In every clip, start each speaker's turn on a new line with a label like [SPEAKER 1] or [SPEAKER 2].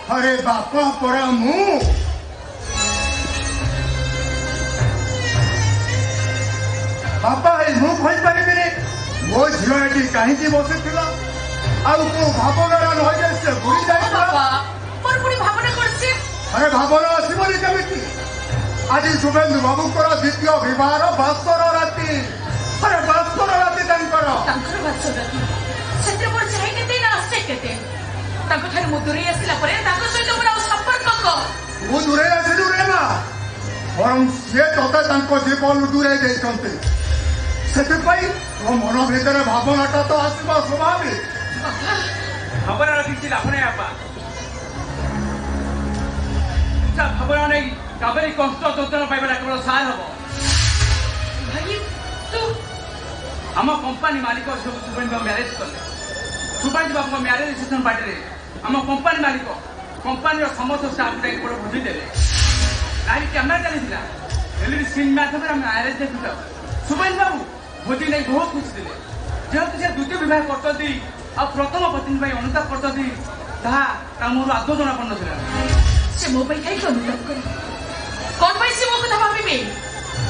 [SPEAKER 1] अरे बापा पड़ा मुंह बापा मुंह खोज पारे मो झील कहीं बसी भावना रही से बुड़ी जाए अरे भावना आसबनी केमी आज शुभेन्दु बाबू द्वितीय विवाह भास्कर राति अरे भास्कर राति
[SPEAKER 2] दूरे
[SPEAKER 1] आसिलु रे ना बरं सी ते जीवन दूरे से मन भर भावनाटा तो आसवा स्वाभाविक
[SPEAKER 3] भावना रखी लाभ नहीं आपा भावना नहीं काबरी कष्ट जोतना पाइबा केवल सार हम आम कंपानी मालिक सब सुबेन्दु मैरेज कले सुबेन्दु बाबू मैरेज रिसेप्शन पार्टी आम कंपानी मालिक कंपानी समस्त स्टाफ गोटे भोजी दे लाइव कैमेरा चली एलईडी स्क्रीन माध्यम मैरेज देखुता सुबेन्दु बाबू भोजी नहीं बहुत खुशी थे जेहेतु से द्वितीय विवाह करते आ प्रथम पत्नी अनुताप करते मुझे आदौ जना पड़ ना
[SPEAKER 2] से मो पे कहीं अनुताप करे कौन पे से मो कथा भाबिबे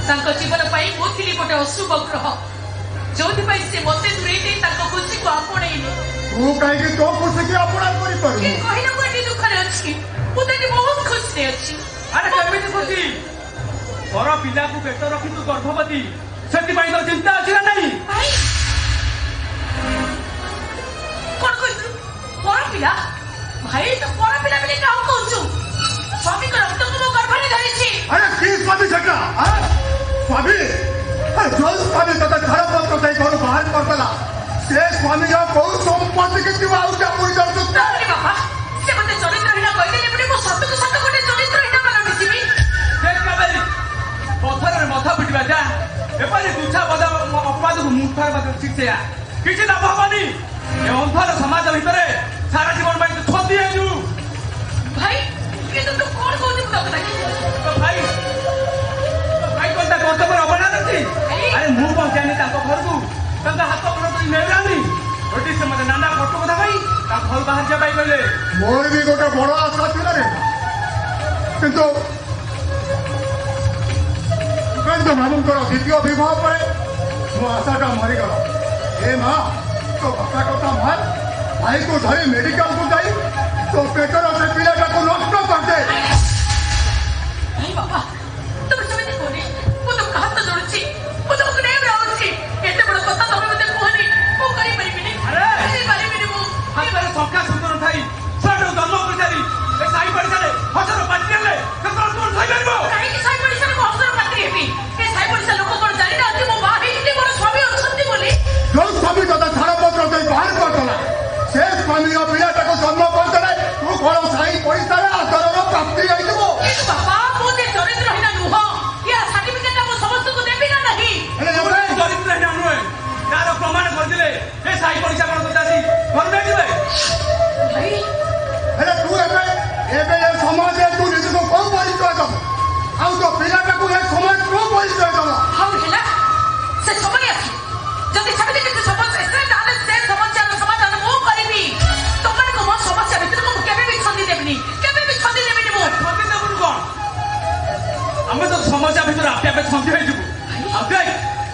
[SPEAKER 2] तांको जीवन पाई मो थिली गोटे अशुभ ग्रह जोथि पाई से मते दूरे दे तांको खुशी को आपणेइले
[SPEAKER 1] तू कहीं तो खुशी की अपना करी
[SPEAKER 2] के
[SPEAKER 1] पारू
[SPEAKER 2] कहिनो कोटी दुख रे अछि मुते बहुत खुशी रे अछि
[SPEAKER 3] अरे केमिति खुशी बड़ पिला को पेट रखी तू गर्भवती सेति पाई तो चिंता अछि ना नहीं
[SPEAKER 2] भाई कौन कोई बड़ पिला भाई तो बड़ पिला बिले काम कहछु स्वामी को रक्त को मो गर्भ ने धरि छी
[SPEAKER 1] अरे की स्वामी झगड़ा स्वामी जो स्वामी तो घर पत्र से घर बाहर कर देला से स्वामी जो कोन संपत्ति के दिवा उठा कोई कर सकता
[SPEAKER 2] अरे बाबा से मते चरित्रहीन कहि देले बडे मो सत को सत कोटे चरित्रहीन बना दिसिबी
[SPEAKER 3] देख काबेली पत्थर रे माथा पिटबा जा एपाली दुछा बदा अपवाद को मुठार बदा शिक्षा किछि लाभ हबनी ए अंधर समाज भितरे सारा जीवन में तो छोड़ दिए तू
[SPEAKER 2] भाई ये तो कौन कहू तो कथा
[SPEAKER 3] भाई कोनता कर्तव्य अबना नथी अरे मु कोन जानी ताको घर को ताका हाथ पर तो नेलानी ओटी से मते नाना फोटो कथा भाई ता घर बाहर जा भाई कहले
[SPEAKER 1] मोर भी गोटे बड़ आशा थिला रे किंतु सुगंध मामुंकर द्वितीय विवाह पर मो आशाटा मरीगला ए माँ तो भक्ता कथा मान भाई को धरी मेडिकल को जाई तो पेटर से पिलाटा को नष्ट कर दे
[SPEAKER 2] भाई बाबा तुम समिति कोनी मो तो हाथ जोड़छि मो तो कने रहउछि एते बड़ कथा तमे मते कोहनी मो करि परिबिनी
[SPEAKER 3] अरे!
[SPEAKER 2] परिबिनी मो
[SPEAKER 3] हातरे संख्या सुंदर थाई साडो जन्म प्रचारी ए साई पड़िसाले हजर पाटिले कतल तोर थाई गइबो
[SPEAKER 2] काहे कि साई पडिसा को अवसर पात्री हेबी ए साई पडिसा लोक कोन जानि ना कि मो बा हेइति मोर स्वामी अछंती बोली
[SPEAKER 1] जो स्वामी तथा घर पत्र से बाहर कर देला से स्वामी का पिलाटा को जन्म कर देले तू कौन साई पैसा रे आदरर प्राप्ति आई देबो
[SPEAKER 2] কিন্তু বাবা মোতে চরিত্রহীন নুহ ইয়া সার্টিফিকেট মো সমস্তকে দেবি না নাহি
[SPEAKER 1] अरे
[SPEAKER 3] তোর
[SPEAKER 1] एवरे
[SPEAKER 3] চরিত্র হীন নুহে তার প্রমাণ করদিলে এ সাই পড়িসা কোন কথাছি ঘর নেই দিবে
[SPEAKER 2] ভাই
[SPEAKER 1] अरे तू एबे ये समाज तू निज को कौन परिचय दब आउ तो पिलाटा को ये समाज को परिचय दब
[SPEAKER 2] হাউ হেলা সে সময় আছে যদি সাবিতে কিছু সমস্যা এসে তাহলে সে সমস্যার সমাধান মো করিবি তোমার কো মো সমস্যা ভিতরে কো কেবে বি ছন্দি দেবনি কেবে বি ছন্দি দেবনি মো
[SPEAKER 3] ছন্দি দেবুন কোন আমি তো সমস্যা ভিতরে আপে আপে ছন্দি হয়ে যাবো আর দেখ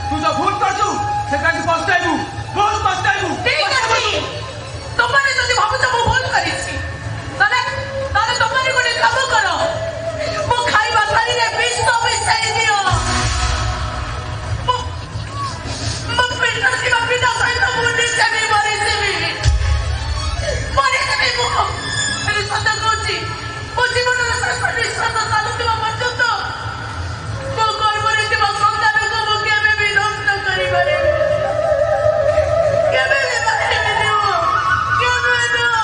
[SPEAKER 3] তুই তো ভুল করছু সে কাজ পস্তাইবু বহুত পস্তাইবু
[SPEAKER 2] ঠিক আছে তোমারে যদি ভাবুছ মো ভুল করিছি তাহলে তাহলে তোমারে কোনে কাম করো মো খাইবা পারিলে বিষ তো মিশাই দিও মো পেটর দিবা বিনা সহিত মুনি সেমি মরিছিবি মো এই সত্য কইছি মো জীবনের শেষ নিঃশ্বাস চালুଥିବା পর্যন্ত মো গর্ভরে ଥିବା সন্তানକୁ মো কেবে ବି নষ্ট କରିପାରିବି কেবে ବି ପାରିବିନି ମো କେବେ ନୁହଁ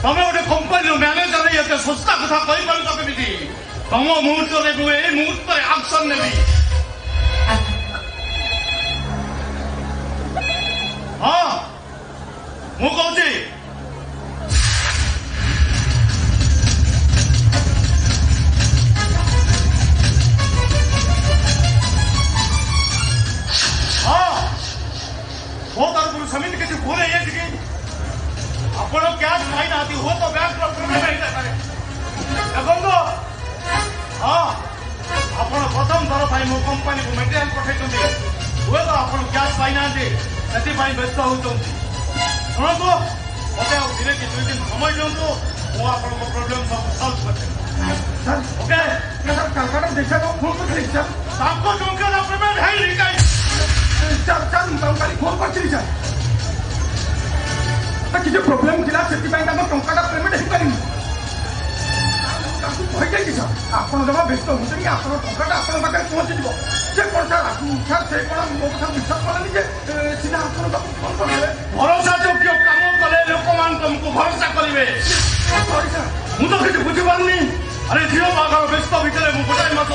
[SPEAKER 4] ତମେ ଗୋଟେ କମ୍ପାନୀର ମ୍ୟାନେଜର ଏତେ ଶସ୍ତା କଥା କହିପାରୁଛ କେମିତି ତମ ମୁହୂର୍ତ୍ତରେ ମୁଁ ଏଇ ମୁହୂର୍ତ୍ତରେ ଆକ୍ସନ ନେବି ହଁ ମୁଁ କହୁଛି ହଁ ମୋ ତରଫରୁ ସେମିତି କିଛି ଭୁଲ ହେଇଯାଇଛି କି ଆପଣ କ୍ୟାସ୍ ପାଇନାହାନ୍ତି ହୁଅ ତ ବ୍ୟାଙ୍କର ପ୍ରୋବ୍ଲେମ ହେଇଥାଇପାରେ ଦେଖନ୍ତୁ ହଁ ଆପଣ ପ୍ରଥମ ଥର ପାଇଁ ମୋ କମ୍ପାନୀକୁ ମେଟେରିଆଲ ପଠାଇଛନ୍ତି ହୁଏତ ଆପଣ କ୍ୟାସ୍ ପାଇନାହାନ୍ତି ସେଥିପାଇଁ ବ୍ୟସ୍ତ ହେଉଛନ୍ତି ଶୁଣନ୍ତୁ ମୋତେ ଆଉ ଧୀରେ କି 2 ଦିନ ସମୟ ଦିଅନ୍ତୁ ମୁଁ ଆପଣଙ୍କ ପ୍ରୋବ୍ଲେମ ସବୁ ସଲ୍ଭ କରିଦେବି ଓକେ
[SPEAKER 1] सर कलकत्ता देखा को फोन कर सर
[SPEAKER 4] ତାଙ୍କ ଟଙ୍କାର ପେମେଣ୍ଟ ହେଇନି କାହିଁ
[SPEAKER 1] सर सर काली फोन कर सर କିଛି ପ୍ରୋବ୍ଲେମ ଥିଲା ସେଥିପାଇଁ ତାଙ୍କ ଟଙ୍କାଟା ପେମେଣ୍ଟ ହେଇପାରିନି ତାଙ୍କୁ କହିଯାଇଛି ସାର୍ ଆପଣ ଜମା ବ୍ୟସ୍ତ ହୁଅନ୍ତୁନି ଆପଣ ଟଙ୍କାଟା ଆପଣଙ୍କ ପାଖରେ ପହଞ୍ଚିଯିବ ସେ କ'ଣ ସାର୍ ସାର୍ ସେ କ'ଣ ମୋ କଥା ବିଶ୍ୱାସ କଲେନି ଯେ ସିନା ଆପଣ ତାକୁ ଫୋନ୍ କରିଦେବେ
[SPEAKER 4] ଭରସା ଯୋଗ୍ୟ କାମ କଲେ ଲୋକମାନେ ତମକୁ ଭରସା କରିବେ
[SPEAKER 1] ସରି ସାର୍
[SPEAKER 4] ମୁଁ ତ କିଛି ବୁଝିପାରୁନି ଆରେ ଝିଅ ବାହାଘର ବ୍ୟସ୍ତ ଭିତରେ ମୁଁ ଗୋଟାଏ ମାସ